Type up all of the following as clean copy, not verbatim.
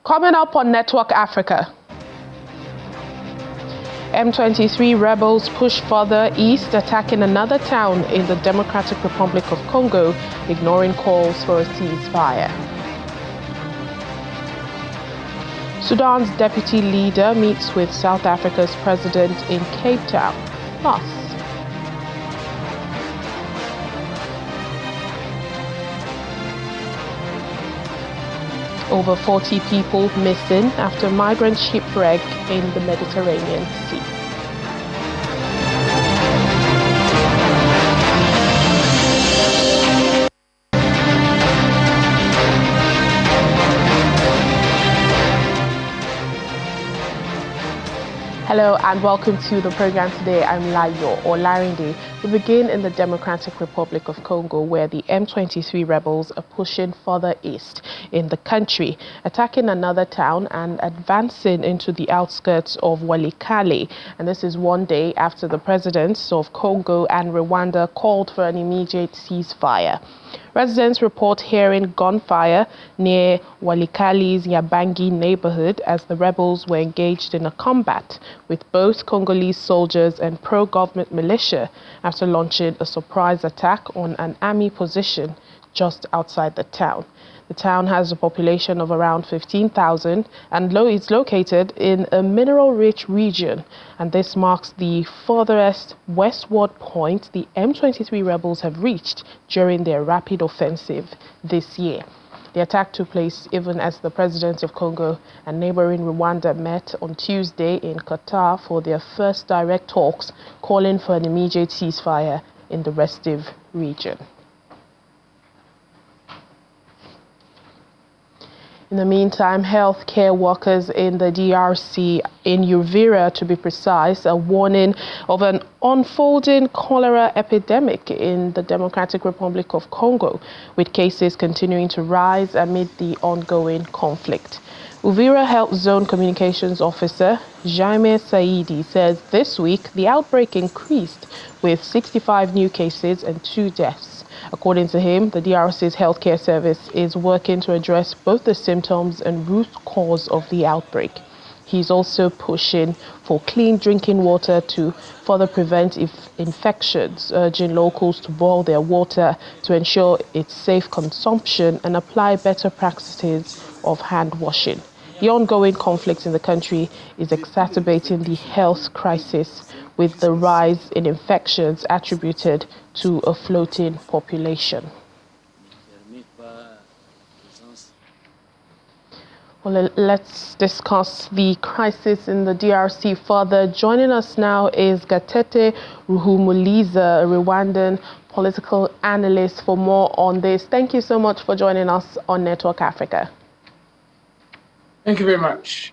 Coming up on Network Africa. M23 rebels push further east, attacking another town in the Democratic Republic of Congo, ignoring calls for a ceasefire. Sudan's deputy leader meets with South Africa's president in Cape Town. Plus, over 40 people missing after migrant shipwreck in the Mediterranean Sea. Hello and welcome to the program today. I'm Layo or Larinde. We begin in the Democratic Republic of Congo, where the M23 rebels are pushing further east in the country, attacking another town and advancing into the outskirts of Walikale. And this is one day after the presidents of Congo and Rwanda called for an immediate ceasefire. Residents report hearing gunfire near Walikale's Yabangi neighborhood as the rebels were engaged in a combat with both Congolese soldiers and pro-government militia after launching a surprise attack on an army position just outside the town. The town has a population of around 15,000 and it's located in a mineral-rich region. And this marks the furthest westward point the M23 rebels have reached during their rapid offensive this year. The attack took place even as the presidents of Congo and neighboring Rwanda met on Tuesday in Qatar for their first direct talks, calling for an immediate ceasefire in the restive region. In the meantime, healthcare workers in the DRC, in Uvira to be precise, are warning of an unfolding cholera epidemic in the Democratic Republic of Congo, with cases continuing to rise amid the ongoing conflict. Uvira Health Zone Communications Officer Jaime Saidi says this week the outbreak increased with 65 new cases and 2 deaths. According to him, the DRC's healthcare service is working to address both the symptoms and root cause of the outbreak. He's also pushing for clean drinking water to further prevent infections, urging locals to boil their water to ensure its safe consumption and apply better practices of hand washing. The ongoing conflict in the country is exacerbating the health crisis, with the rise in infections attributed to a floating population. Well, let's discuss the crisis in the DRC further. Joining us now is Gatete Ruhumuliza, a Rwandan political analyst, for more on this. Thank you so much for joining us on Network Africa. Thank you very much.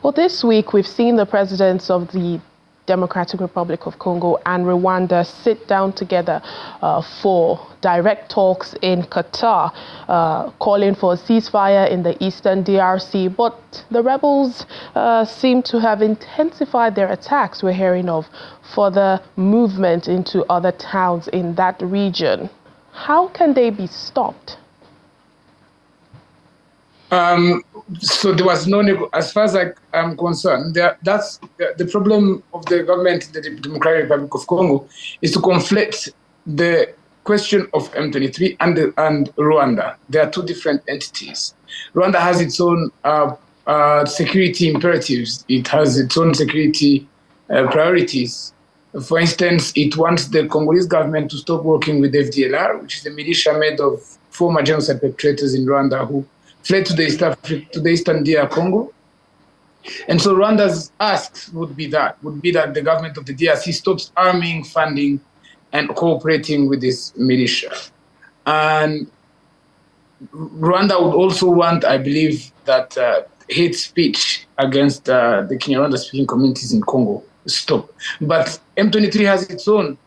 Well, this week we've seen the presidents of the Democratic Republic of Congo and Rwanda sit down together for direct talks in Qatar, calling for a ceasefire in the eastern DRC. But the rebels seem to have intensified their attacks. We're hearing of further movement into other towns in that region. How can they be stopped? So there was no, as far as I'm concerned, that's the problem of the government in the Democratic Republic of Congo is to conflate the question of M23 and Rwanda. They are two different entities. Rwanda has its own security imperatives. It has its own security priorities. For instance, it wants the Congolese government to stop working with FDLR, which is the militia made of former genocide perpetrators in Rwanda who fled to the eastern DR Congo. And so Rwanda's asks would be that the government of the DRC stops arming, funding, and cooperating with this militia. And Rwanda would also want, I believe, that hate speech against the Kinyarwanda-speaking communities in Congo stop. But M23 has its own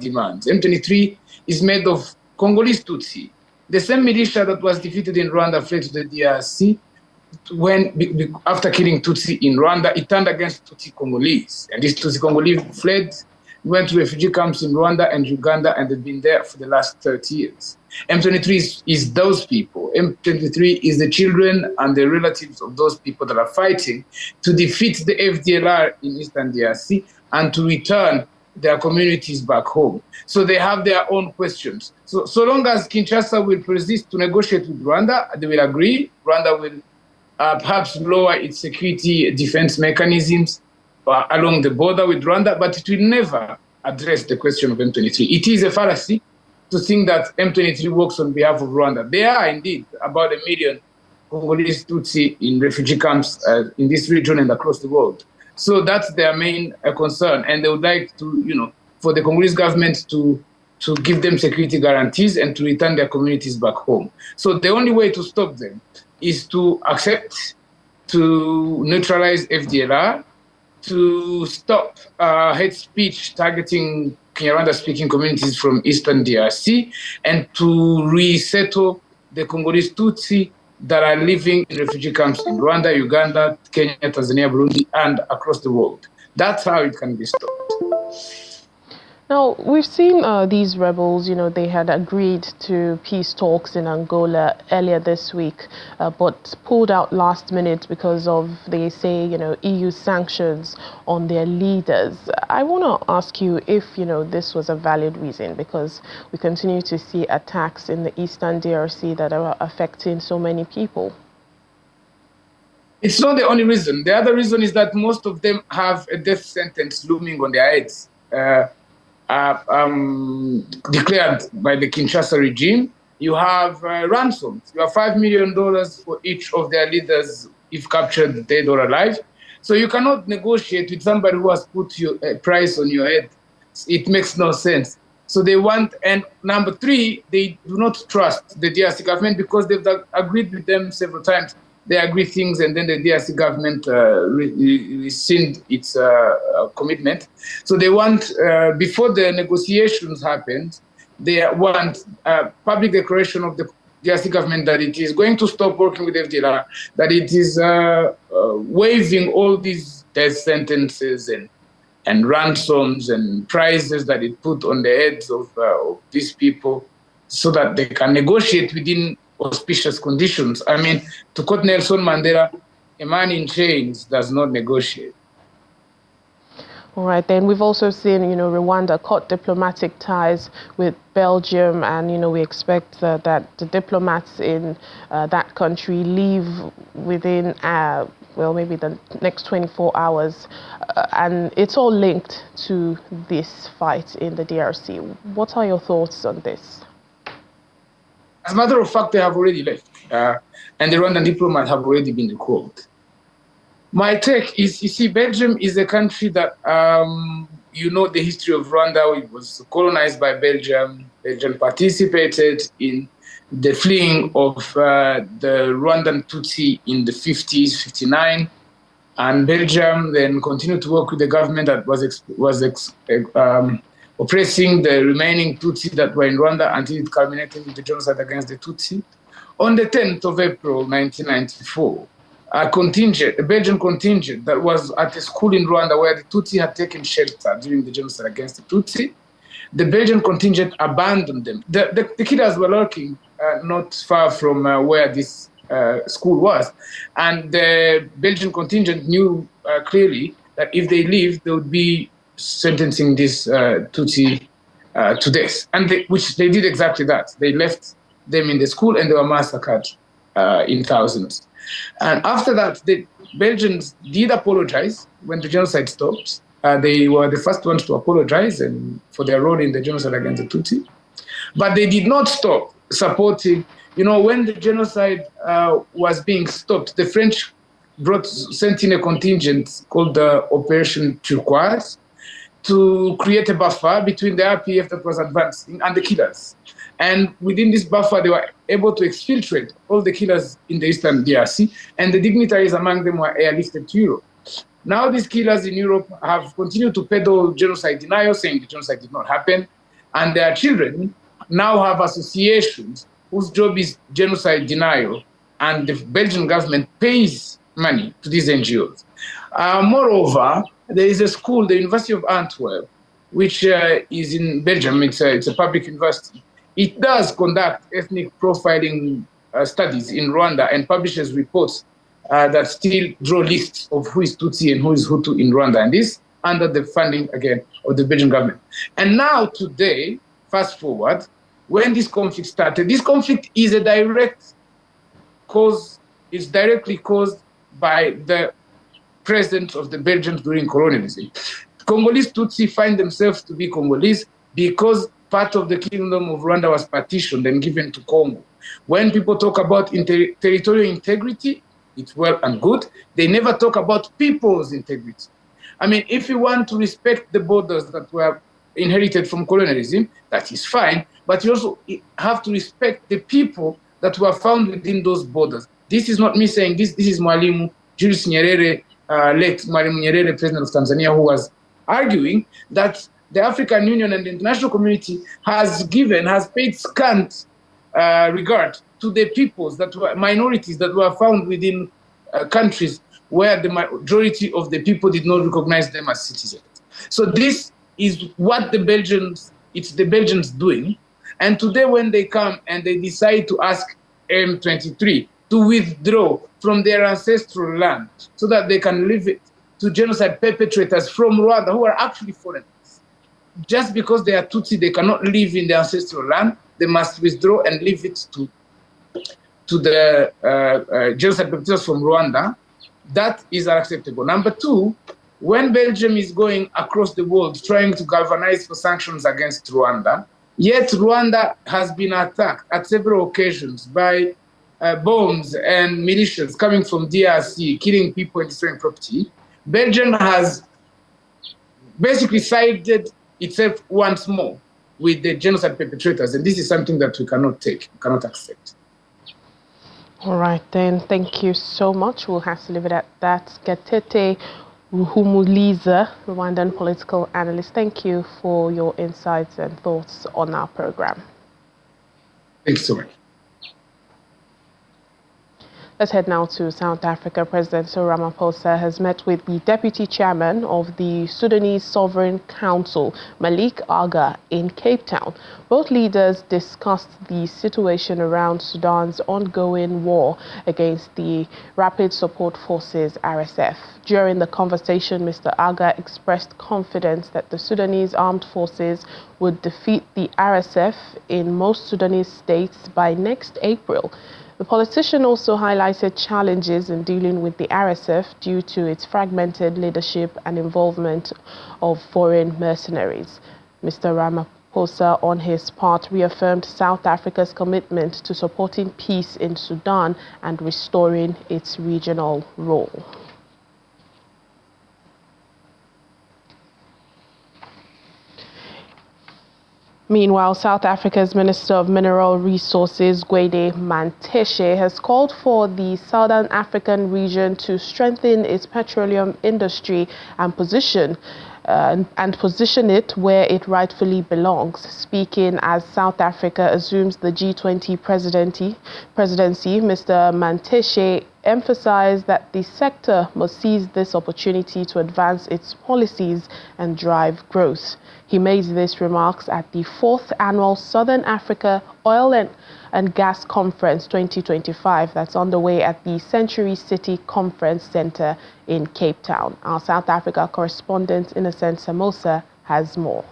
demands. M23 is made of Congolese Tutsi. The same militia that was defeated in Rwanda fled to the DRC. After killing Tutsi in Rwanda, it turned against Tutsi Congolese. And these Tutsi Congolese fled We went to refugee camps in Rwanda and Uganda, and they've been there for the last 30 years. M23 is those people. M23 is the children and the relatives of those people that are fighting to defeat the FDLR in Eastern DRC and to return their communities back home. So they have their own questions. So long as Kinshasa will persist to negotiate with Rwanda, they will agree. Rwanda will perhaps lower its security defense mechanisms along the border with Rwanda, but it will never address the question of M23. It is a fallacy to think that M23 works on behalf of Rwanda. There are indeed about 1 million Congolese Tutsi in refugee camps in this region and across the world. So that's their main concern, and they would like to, for the Congolese government to give them security guarantees and to return their communities back home. So the only way to stop them is to accept, to neutralize FDLR, to stop hate speech targeting Kinyarwanda-speaking communities from Eastern DRC, and to resettle the Congolese Tutsi that are living in refugee camps in Rwanda, Uganda, Kenya, Tanzania, Burundi, and across the world. That's how it can be stopped. Now, we've seen these rebels, they had agreed to peace talks in Angola earlier this week, but pulled out last minute because of, they say, EU sanctions on their leaders. I want to ask you if, this was a valid reason, because we continue to see attacks in the Eastern DRC that are affecting so many people. It's not the only reason. The other reason is that most of them have a death sentence looming on their heads. Declared by the Kinshasa regime. You have ransoms. You have $5 million for each of their leaders if captured dead or alive. So you cannot negotiate with somebody who has put a price on your head. It makes no sense. So they want, and number three, they do not trust the DRC government because they've agreed with them several times. They agree things, and then the DRC government rescind its commitment. So they want, before the negotiations happen, they want a public declaration of the DRC government that it is going to stop working with FDLR, that it is waiving all these death sentences and ransoms and prices that it put on the heads of these people, so that they can negotiate within auspicious conditions. I mean, to quote Nelson Mandela, a man in chains does not negotiate. All right, then we've also seen, Rwanda cut diplomatic ties with Belgium, and, we expect that the diplomats in that country leave within, maybe the next 24 hours. And it's all linked to this fight in the DRC. What are your thoughts on this? As a matter of fact, they have already left, and the Rwandan diplomats have already been recalled. My take is, you see, Belgium is a country that, the history of Rwanda. It was colonized by Belgium. Belgium participated in the fleeing of the Rwandan Tutsi in the 50s, 59, and Belgium then continued to work with the government that was oppressing the remaining Tutsi that were in Rwanda until it culminated with the genocide against the Tutsi. On the 10th of April, 1994, a Belgian contingent that was at a school in Rwanda where the Tutsi had taken shelter during the genocide against the Tutsi, the Belgian contingent abandoned them. The killers were lurking not far from where this school was. And the Belgian contingent knew clearly that if they leave, they would be sentencing this Tutsi to death, which they did exactly that. They left them in the school and they were massacred in thousands. And after that, the Belgians did apologize when the genocide stopped. They were the first ones to apologize for their role in the genocide against the Tutsi. But they did not stop supporting, when the genocide was being stopped, the French sent in a contingent called the Operation Turquoise to create a buffer between the RPF that was advancing and the killers. And within this buffer, they were able to exfiltrate all the killers in the Eastern DRC, and the dignitaries among them were airlifted to Europe. Now these killers in Europe have continued to peddle genocide denial, saying the genocide did not happen, and their children now have associations whose job is genocide denial, and the Belgian government pays money to these NGOs. Moreover, there is a school, the University of Antwerp, which is in Belgium. It's a public university. It does conduct ethnic profiling studies in Rwanda and publishes reports that still draw lists of who is Tutsi and who is Hutu in Rwanda. And this under the funding, again, of the Belgian government. And now today, fast forward, when this conflict started, this conflict is a direct cause, is directly caused by the presence of the Belgians during colonialism. Congolese Tutsi find themselves to be Congolese because part of the kingdom of Rwanda was partitioned and given to Congo. When people talk about territorial integrity, it's well and good. They never talk about people's integrity. I mean, if you want to respect the borders that were inherited from colonialism, that is fine, but you also have to respect the people that were found within those borders. This is not me saying this. This is Mwalimu Julius Nyerere, late Mwalimu Nyerere, president of Tanzania, who was arguing that the African Union and the international community has paid scant regard to the peoples that were minorities that were found within countries where the majority of the people did not recognize them as citizens. So this is what the Belgians doing. And today when they come and they decide to ask M23 to withdraw from their ancestral land so that they can leave it to genocide perpetrators from Rwanda who are actually foreigners. Just because they are Tutsi, they cannot live in their ancestral land. They must withdraw and leave it to the genocide perpetrators from Rwanda. That is unacceptable. Number two, when Belgium is going across the world trying to galvanize for sanctions against Rwanda, yet Rwanda has been attacked at several occasions by bombs and militias coming from DRC, killing people and destroying property. Belgium has basically sided itself once more with the genocide perpetrators, and this is something that we cannot accept. All right, then. Thank you so much. We'll have to leave it at that. Gatete Ruhumuliza, Rwandan political analyst, thank you for your insights and thoughts on our program. Thanks so much. Let's head now to South Africa. President Cyril Ramaphosa has met with the deputy chairman of the Sudanese Sovereign Council, Malik Aga, in Cape Town. Both leaders discussed the situation around Sudan's ongoing war against the Rapid Support Forces, RSF. During the conversation, Mr. Aga expressed confidence that the Sudanese armed forces would defeat the RSF in most Sudanese states by next April. The politician also highlighted challenges in dealing with the RSF due to its fragmented leadership and involvement of foreign mercenaries. Mr. Ramaphosa, on his part, reaffirmed South Africa's commitment to supporting peace in Sudan and restoring its regional role. Meanwhile, South Africa's Minister of Mineral Resources, Gwede Mantashe, has called for the Southern African region to strengthen its petroleum industry and position it where it rightfully belongs. Speaking as South Africa assumes the G20 presidency, Mr. Mantashe emphasized that the sector must seize this opportunity to advance its policies and drive growth. He made these remarks at the 4th Annual Southern Africa Oil and Gas Conference 2025 that's underway at the Century City Conference Center in Cape Town. Our South Africa correspondent Innocent Samosa has more.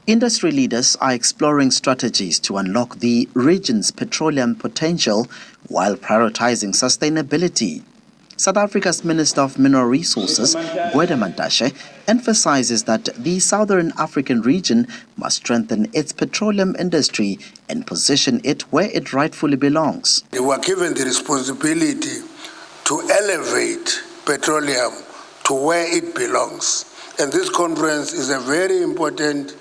Industry leaders are exploring strategies to unlock the region's petroleum potential while prioritizing sustainability. South Africa's Minister of Mineral Resources, Gwede Mantashe, emphasizes that the Southern African region must strengthen its petroleum industry and position it where it rightfully belongs. They were given the responsibility to elevate petroleum to where it belongs. And this conference is a very important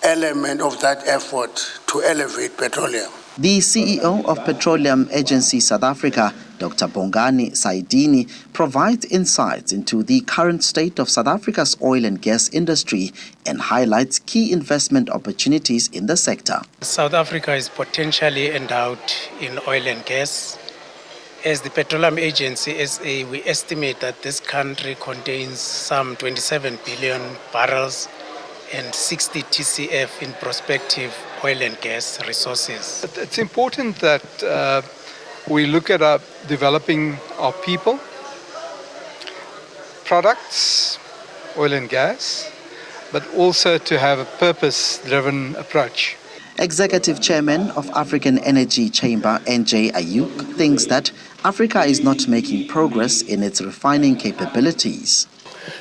element of that effort to elevate petroleum. The CEO of Petroleum Agency South Africa, Dr. Bongani Saidini, provides insights into the current state of South Africa's oil and gas industry and highlights key investment opportunities in the sector. South Africa is potentially endowed in oil and gas. As the Petroleum Agency, SA, we estimate that this country contains some 27 billion barrels and 60 TCF in prospective oil and gas resources. It's important that we look at developing our people, products, oil and gas, but also to have a purpose-driven approach. Executive Chairman of African Energy Chamber, NJ Ayuk, thinks that Africa is not making progress in its refining capabilities.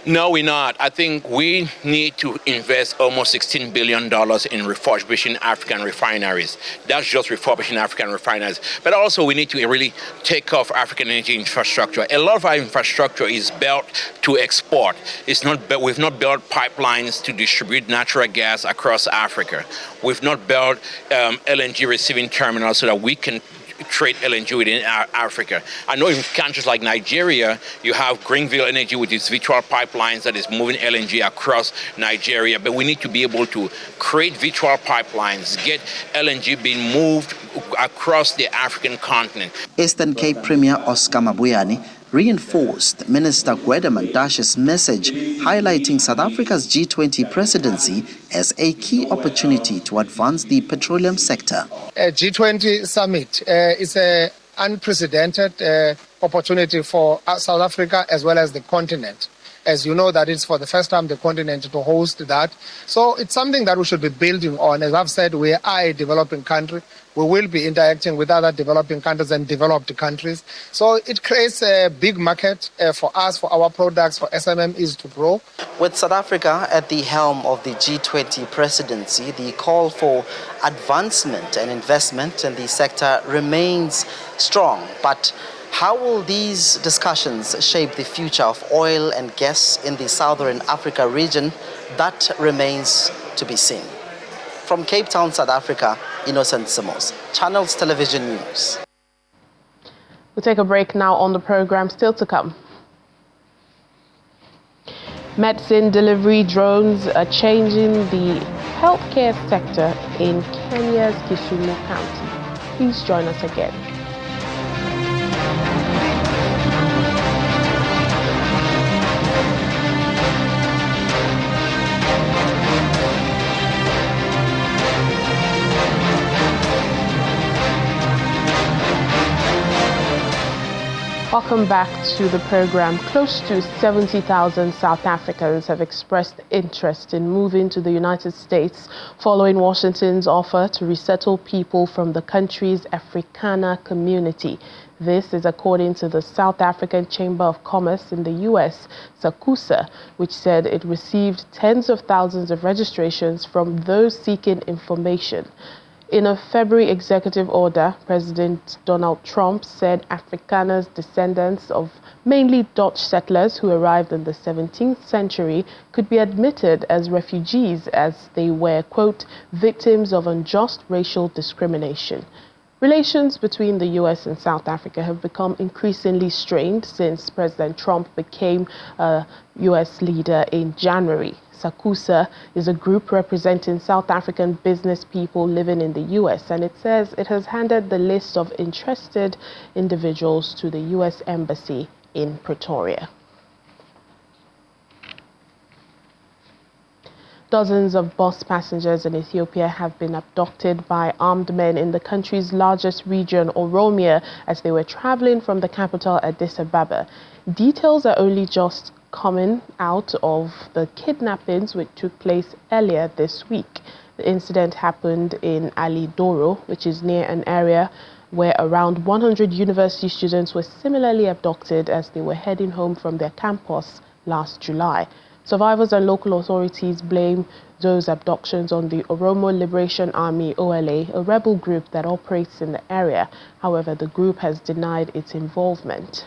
No, we're not. I think we need to invest almost $16 billion in refurbishing African refineries. That's just refurbishing African refineries. But also we need to really take off African energy infrastructure. A lot of our infrastructure is built to export. We've not built pipelines to distribute natural gas across Africa. We've not built LNG receiving terminals so that we can trade LNG within Africa. I know in countries like Nigeria, you have Greenville Energy with its virtual pipelines that is moving LNG across Nigeria, but we need to be able to create virtual pipelines, get LNG being moved across the African continent. Eastern Cape Premier Oscar Mabuyane reinforced Minister Gwede Mandashe's message, highlighting South Africa's G20 presidency as a key opportunity to advance the petroleum sector. G20 summit is an unprecedented opportunity for South Africa as well as the continent. As you know, that it's for the first time the continent to host that. So it's something that we should be building on. As I've said, we are a developing country. We will be interacting with other developing countries and developed countries. So it creates a big market for us, for our products, for SMMEs to grow. With South Africa at the helm of the G20 presidency, the call for advancement and investment in the sector remains strong. But how will these discussions shape the future of oil and gas in the Southern Africa region? That remains to be seen. From Cape Town, South Africa, Innocent Simos, Channels Television News. We'll take a break now on the program. Still to come. Medicine delivery drones are changing the healthcare sector in Kenya's Kisumu County. Please join us again. Welcome back to the program. Close to 70,000 South Africans have expressed interest in moving to the United States following Washington's offer to resettle people from the country's Afrikaner community. This is according to the South African Chamber of Commerce in the U.S., SACUSA, which said it received tens of thousands of registrations from those seeking information. In a February executive order, President Donald Trump said Afrikaners, descendants of mainly Dutch settlers who arrived in the 17th century, could be admitted as refugees as they were, quote, victims of unjust racial discrimination. Relations between the U.S. and South Africa have become increasingly strained since President Trump became a U.S. leader in January. SACUSA is a group representing South African business people living in the U.S., and it says it has handed the list of interested individuals to the U.S. Embassy in Pretoria. Dozens of bus passengers in Ethiopia have been abducted by armed men in the country's largest region, Oromia, as they were traveling from the capital, Addis Ababa. Details are only just coming out of the kidnappings which took place earlier this week. The incident happened in Ali Doro, which is near an area where around 100 university students were similarly abducted as they were heading home from their campus last July. Survivors and local authorities blame those abductions on the Oromo Liberation Army, OLA, a rebel group that operates in the area. However, the group has denied its involvement.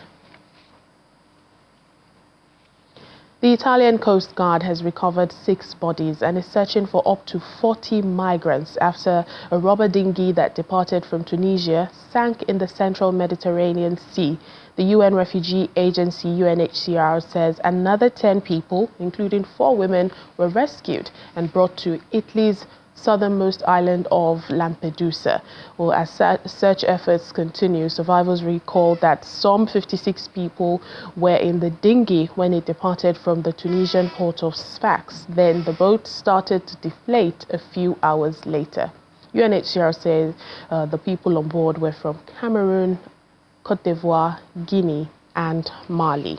The Italian Coast Guard has recovered 6 bodies and is searching for up to 40 migrants after a rubber dinghy that departed from Tunisia sank in the central Mediterranean Sea. The UN Refugee Agency, UNHCR, says another 10 people, including 4 women, were rescued and brought to Italy's southernmost island of Lampedusa. Well, as search efforts continue, survivors recall that some 56 people were in the dinghy when it departed from the Tunisian port of Sfax. Then the boat started to deflate a few hours later. UNHCR says the people on board were from Cameroon, Cote d'Ivoire, Guinea, and Mali.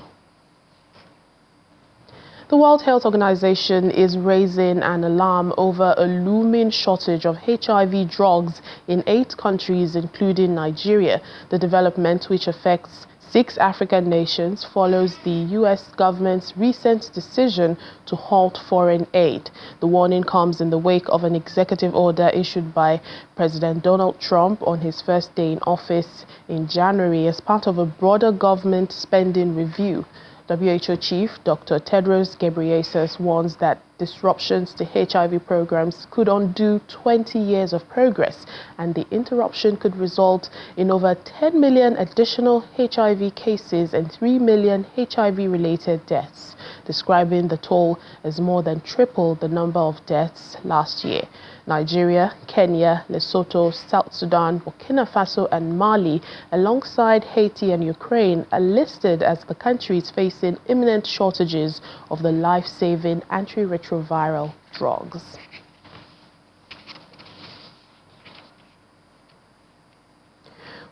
The World Health Organization is raising an alarm over a looming shortage of HIV drugs in 8 countries, including Nigeria. The development, which affects 6 African nations, follows the U.S. government's recent decision to halt foreign aid. The warning comes in the wake of an executive order issued by President Donald Trump on his first day in office in January as part of a broader government spending review. WHO Chief Dr. Tedros Ghebreyesus warns that disruptions to HIV programs could undo 20 years of progress, and the interruption could result in over 10 million additional HIV cases and 3 million HIV-related deaths, describing the toll as more than triple the number of deaths last year. Nigeria, Kenya, Lesotho, South Sudan, Burkina Faso and Mali, alongside Haiti and Ukraine, are listed as the countries facing imminent shortages of the life-saving antiretroviral drugs.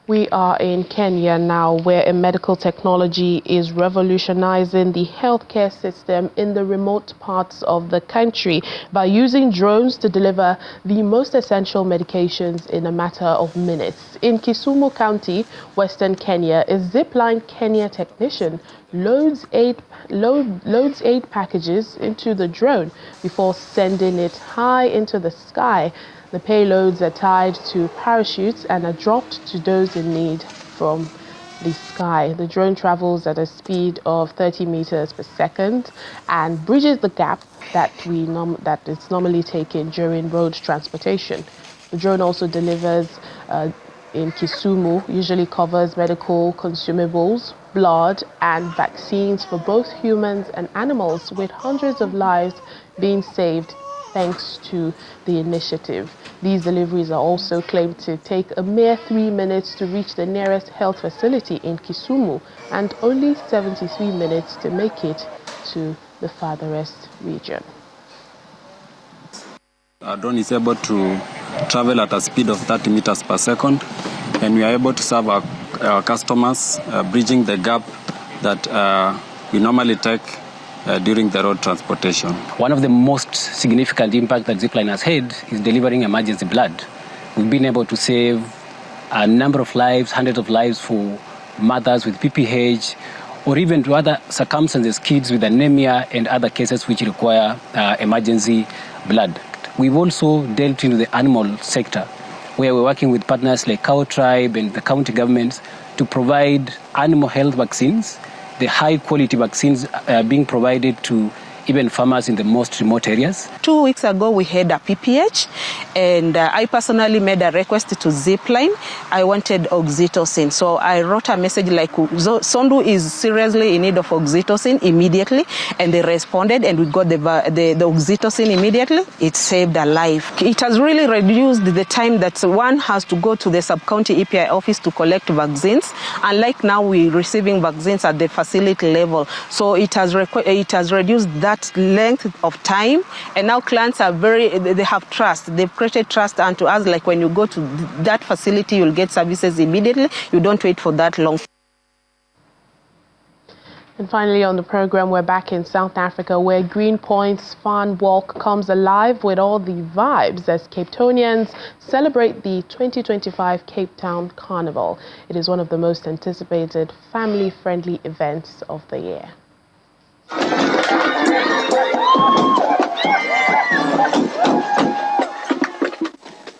We are in Kenya now, where a medical technology is revolutionizing the healthcare system in the remote parts of the country by using drones to deliver the most essential medications in a matter of minutes. In Kisumu County, Western Kenya, a Zipline Kenya technician loads aid packages into the drone before sending it high into the sky. The payloads are tied to parachutes and are dropped to those in need from the sky. The drone travels at a speed of 30 meters per second and bridges the gap that is normally taken during road transportation. The drone also delivers in Kisumu, usually covers medical consumables, blood and vaccines for both humans and animals, with hundreds of lives being saved thanks to the initiative. These deliveries are also claimed to take a mere 3 minutes to reach the nearest health facility in Kisumu and only 73 minutes to make it to the farthest region. Our drone is able to travel at a speed of 30 meters per second, and we are able to serve our customers, bridging the gap that we normally take during the road transportation. One of the most significant impact that Zipline has had is delivering emergency blood. We've been able to save a number of lives, hundreds of lives for mothers with PPH, or even to other circumstances, kids with anemia and other cases which require emergency blood. We've also dealt into the animal sector, where we're working with partners like Cow Tribe and the county governments to provide animal health vaccines. The high-quality vaccines being provided to even farmers in the most remote areas. 2 weeks ago, we had a PPH, and I personally made a request to Zipline. I wanted oxytocin, so I wrote a message like, Sondu is seriously in need of oxytocin immediately, and they responded, and we got the oxytocin immediately. It saved a life. It has really reduced the time that one has to go to the sub-county EPI office to collect vaccines, unlike now we're receiving vaccines at the facility level. So it has reduced that length of time, and now clients are they have trust. They've created trust unto us, like when you go to that facility, you'll get services immediately. You don't wait for that long. And finally on the program, we're back in South Africa, where Greenpoint's Fan Walk comes alive with all the vibes as Cape Townians celebrate the 2025 Cape Town Carnival. It is one of the most anticipated family-friendly events of the year.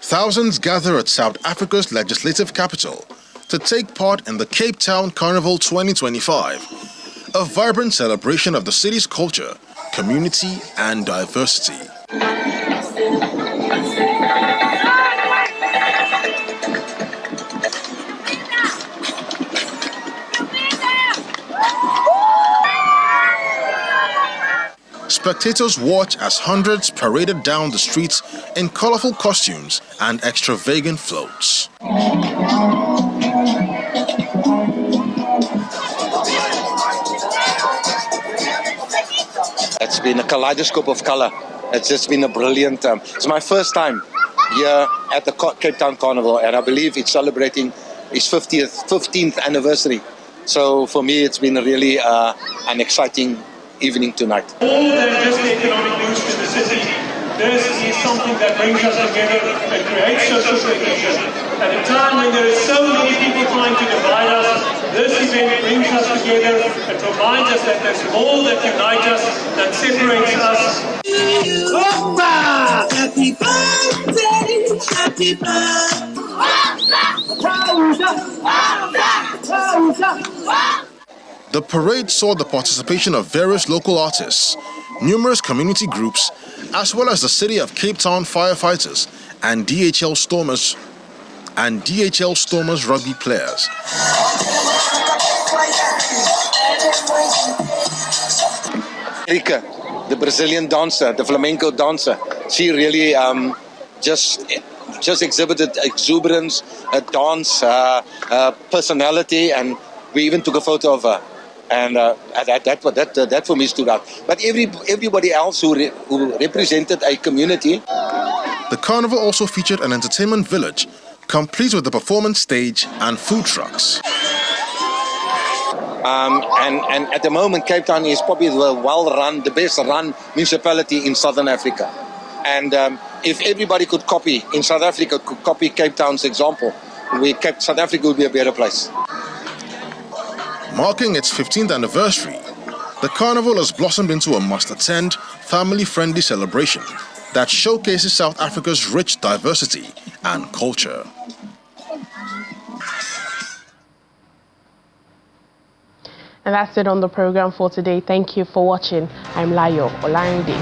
Thousands gather at South Africa's legislative capital to take part in the Cape Town Carnival 2025, a vibrant celebration of the city's culture, community, and diversity. spectators watch as hundreds paraded down the streets in colorful costumes and extravagant floats. It's been a kaleidoscope of color. It's just been a brilliant it's my first time here at the Cape Town Carnival, and I believe it's celebrating its 15th anniversary. So for me, it's been really an exciting evening tonight. More than just the economic boost to the city, this is something that brings us together and creates social cohesion. At a time when there is so many people trying to divide us, this event brings us together and reminds us that there's more that unites us than separates us. Happy birthday, happy birthday. The parade saw the participation of various local artists, numerous community groups, as well as the City of Cape Town firefighters and DHL Stormers rugby players. Rika, the Brazilian dancer, the flamenco dancer, she really just exhibited exuberance, a dance, personality, and we even took a photo of her. And that for me stood out. But everybody else who represented a community. The carnival also featured an entertainment village, complete with a performance stage and food trucks. And at the moment, Cape Town is probably the best-run municipality in Southern Africa. And if everybody could copy in South Africa, could copy Cape Town's example, South Africa would be a better place. Marking its 15th anniversary, the carnival has blossomed into a must-attend, family-friendly celebration that showcases South Africa's rich diversity and culture. And that's it on the program for today. Thank you for watching. I'm Layo Olarinde.